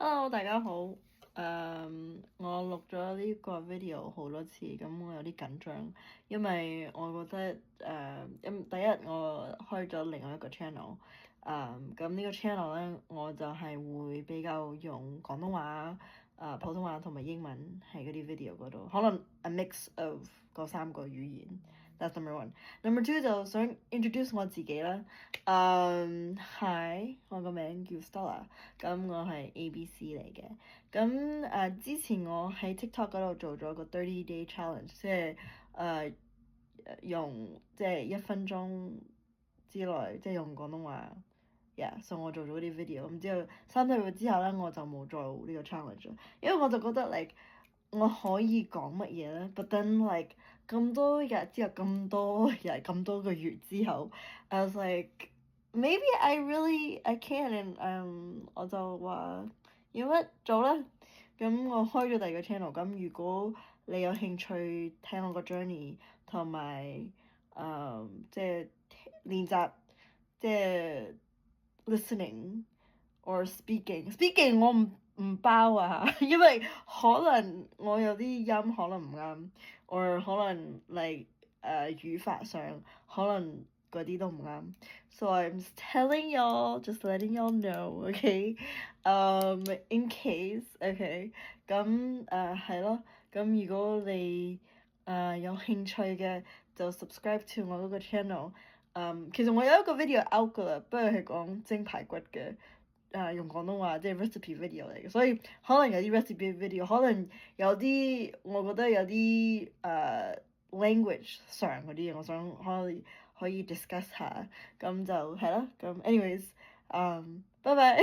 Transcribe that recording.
Hello，大家好。我錄咗呢個 video 好多次，咁我有啲緊張，因為我覺得第一我開咗另外一個 channel，咁呢個 channel 咧，我就係會比較用廣東話、普通話同埋英文喺嗰啲 video 嗰度，可能 a mix of 嗰三個語言。That's number one。Number two 就想 introduce 我自己啦。Hi，我個名叫 Stella，咁我係 ABC 嚟嘅。咁之前我喺 TikTok 嗰度做咗個30 day challenge，即係用1分鐘之內用廣東話。所以我做咗啲 video，咁之後3個月之後咧，我就冇做呢個 challenge，因為我就覺得我可以講乜嘢咧？But then 咁多日之後，咁多個月之後，I was like maybe I can and 我就話要乜做啦。咁我開咗第二個 channel，咁如果你有興趣聽我個 journey 同埋練習listening or speaking 我唔包啊，因為可能我有啲音可能唔啱，或可能語法上可能嗰啲都唔啱。So I'm just telling y'all, just letting y'all know, okay? In case, okay? 咁係咯，咁如果你有興趣嘅就 subscribe to 我嗰個 channel。其實我有一個 video out 㗎啦，不過係講蒸排骨嘅，用廣東話recipe video 嚟嘅，所以可能有啲 recipe video，可能有啲我覺得有啲language 上嗰啲嘢，我想可以 discuss 下，咁就係咯，咁 anyways，拜拜。